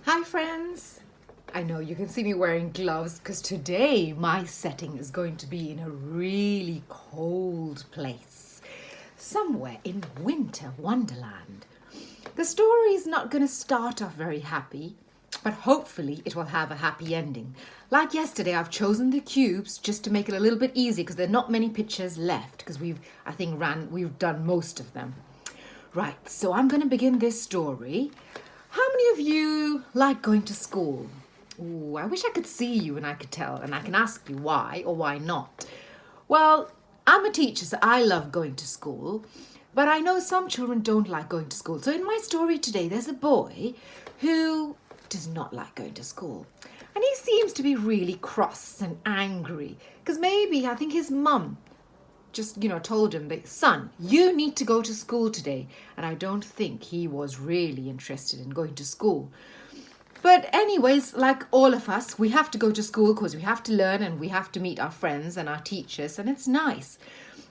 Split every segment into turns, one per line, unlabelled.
Hi friends! I know you can see me wearing gloves because today my setting is going to be in a really cold place. Somewhere in winter wonderland. The story is not going to start off very happy, but hopefully it will have a happy ending. Like yesterday, I've chosen the cubes just to make it a little bit easier because there are not many pictures left because we've done most of them. Right, so I'm going to begin this story. How many of you like going to school? Ooh, I wish I could see you and I could tell, and I can ask you why or why not. Well, I'm a teacher, so I love going to school, but I know some children don't like going to school. So in my story today, there's a boy who does not like going to school. And he seems to be really cross and angry because maybe I think his mum just, told him that, son, you need to go to school today. And I don't think he was really interested in going to school. But anyways, like all of us, we have to go to school because we have to learn and we have to meet our friends and our teachers, and it's nice.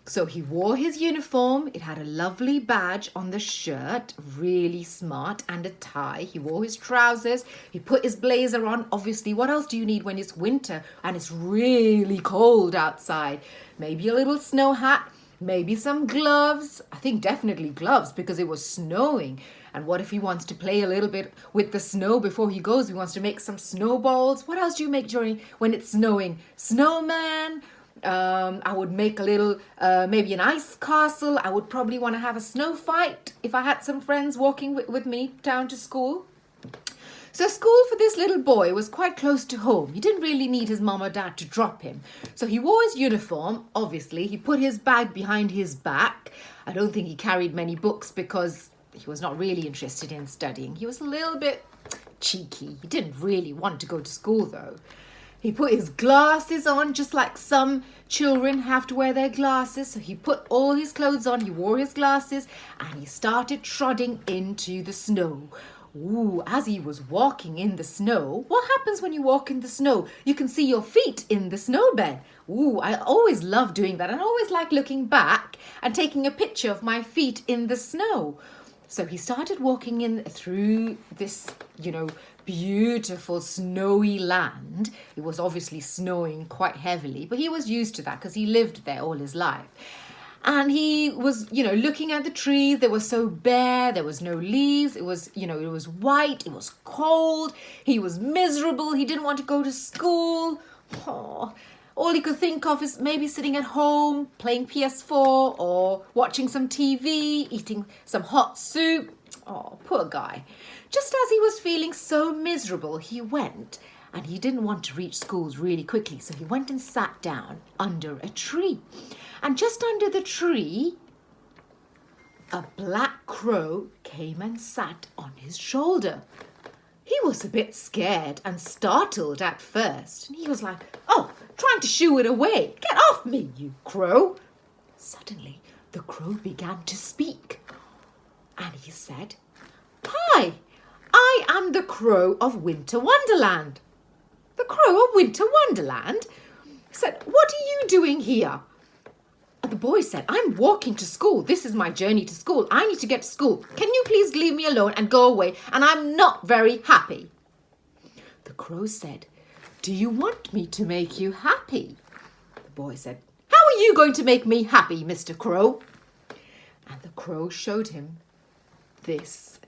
So he wore his uniform. It had a lovely badge on the shirt, really smart, and a tie. He wore his trousers. He put his blazer on. Obviously, what else do you need when it's winter and it's really cold outside? Maybe a little snow hat, maybe some gloves. I think definitely gloves because it was snowing. And what if he wants to play a little bit with the snow before he goes? He wants to make some snowballs. What else do you make when it's snowing? Snowman. I would make a little, maybe an ice castle. I would probably want to have a snow fight if I had some friends walking with me down to school. So school for this little boy was quite close to home. He didn't really need his mom or dad to drop him. So he wore his uniform, obviously. He put his bag behind his back. I don't think he carried many books because he was not really interested in studying. He was a little bit cheeky. He didn't really want to go to school though. He put his glasses on, just like some children have to wear their glasses. So he put all his clothes on, he wore his glasses, and he started trotting into the snow. Ooh, as he was walking in the snow, what happens when you walk in the snow? You can see your feet in the snowbed. Ooh, I always love doing that. I always like looking back and taking a picture of my feet in the snow. So he started walking in through this, beautiful snowy land. It was obviously snowing quite heavily, but he was used to that because he lived there all his life. And he was, looking at the trees. They were so bare. There was no leaves. It was, it was white. It was cold. He was miserable. He didn't want to go to school. Oh, all he could think of is maybe sitting at home, playing PS4 or watching some TV, eating some hot soup. Oh, poor guy. Just as he was feeling so miserable, he went, and he didn't want to reach school really quickly, so he went and sat down under a tree. And just under the tree, a black crow came and sat on his shoulder. He was a bit scared and startled at first. And he was like, oh, trying to shoo it away. Get off me, you crow. Suddenly, the crow began to speak. And he said, hi, I am the crow of Winter Wonderland. The crow of Winter Wonderland? He said, what are you doing here? And the boy said, I'm walking to school. This is my journey to school. I need to get to school. Can you please leave me alone and go away? And I'm not very happy. The crow said, do you want me to make you happy? The boy said, how are you going to make me happy, Mr. Crow? And the crow showed him this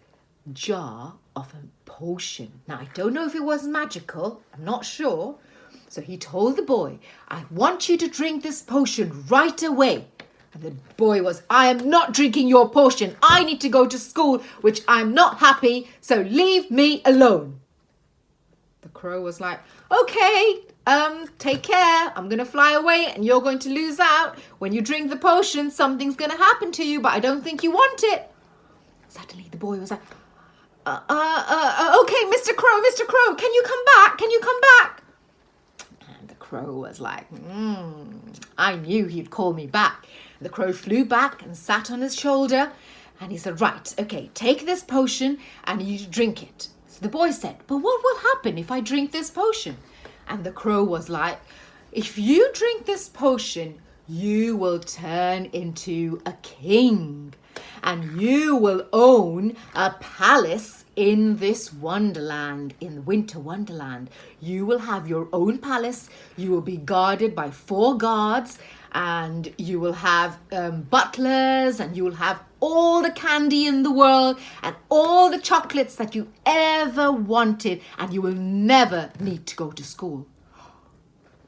jar of a potion. Now, I don't know if it was magical. I'm not sure. So he told the boy, I want you to drink this potion right away. And the boy was, I am not drinking your potion. I need to go to school, which I'm not happy. So leave me alone. The crow was like, okay, take care. I'm going to fly away and you're going to lose out. When you drink the potion, something's going to happen to you, but I don't think you want it. Suddenly the boy was like, okay, Mr. Crow, can you come back? Can you come back? And the crow was like, I knew he'd call me back. And the crow flew back and sat on his shoulder. And he said, right, okay, take this potion and you drink it. So the boy said, but what will happen if I drink this potion? And the crow was like, if you drink this potion, you will turn into a king. And you will own a palace in this wonderland, in Winter Wonderland, you will have your own palace. You will be guarded by 4 guards, and you will have butlers, and you will have all the candy in the world and all the chocolates that you ever wanted, and you will never need to go to school.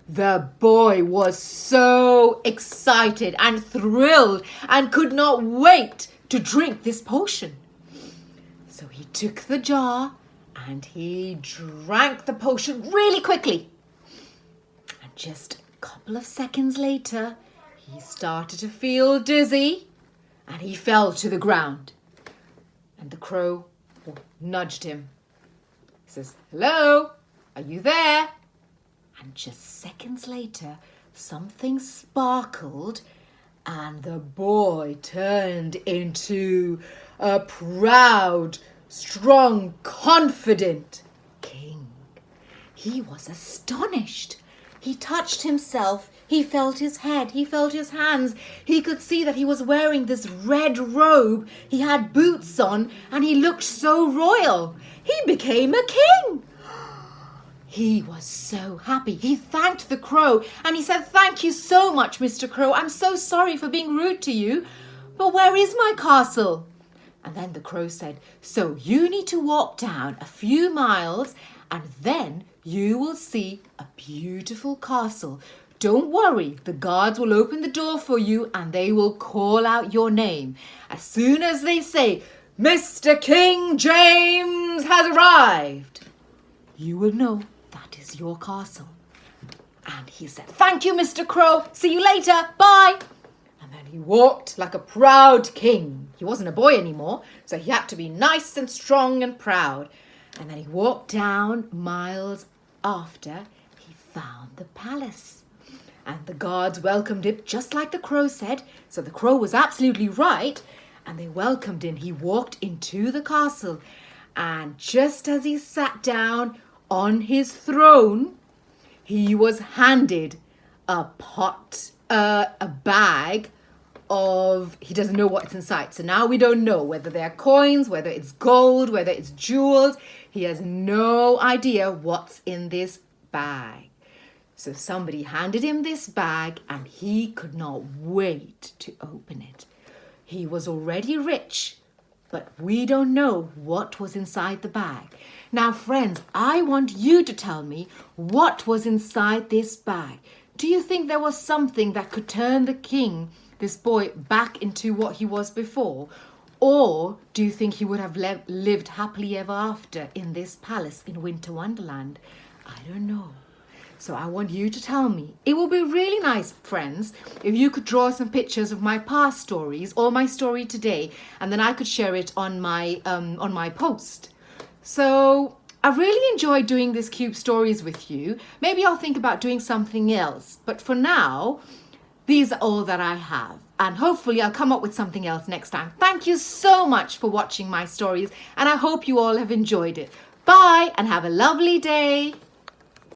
The boy was so excited and thrilled and could not wait to drink this potion. So he took the jar and he drank the potion really quickly. And just a couple of seconds later, he started to feel dizzy and he fell to the ground. And the crow nudged him. He says, "Hello, are you there?" And just seconds later, something sparkled and the boy turned into a proud, strong, confident king. He was astonished. He touched himself. He felt his head. He felt his hands. He could see that he was wearing this red robe. He had boots on and he looked so royal. He became a king. He was so happy. He thanked the crow and he said, "Thank you so much, Mr. Crow. I'm so sorry for being rude to you, but where is my castle?" And then the crow said, "So you need to walk down a few miles and then you will see a beautiful castle. Don't worry, the guards will open the door for you and they will call out your name. As soon as they say, 'Mr. King James has arrived,' you will know that is your castle." And he said, "Thank you, Mr. Crow. See you later. Bye." And then he walked like a proud king. He wasn't a boy anymore, so he had to be nice and strong and proud. And then he walked down miles after he found the palace. And the guards welcomed him just like the crow said. So the crow was absolutely right. And they welcomed him. He walked into the castle. And just as he sat down on his throne, he was handed a bag of, he doesn't know what's inside. So now we don't know whether they're coins, whether it's gold, whether it's jewels. He has no idea what's in this bag. So somebody handed him this bag and he could not wait to open it. He was already rich, but we don't know what was inside the bag. Now, friends, I want you to tell me what was inside this bag. Do you think there was something that could turn the king, this boy, back into what he was before? Or do you think he would have lived happily ever after in this palace in Winter Wonderland? I don't know. So I want you to tell me. It will be really nice, friends, if you could draw some pictures of my past stories or my story today, and then I could share it on my post. So I really enjoyed doing these cube stories with you. Maybe I'll think about doing something else. But for now, these are all that I have. And hopefully I'll come up with something else next time. Thank you so much for watching my stories. And I hope you all have enjoyed it. Bye and have a lovely day.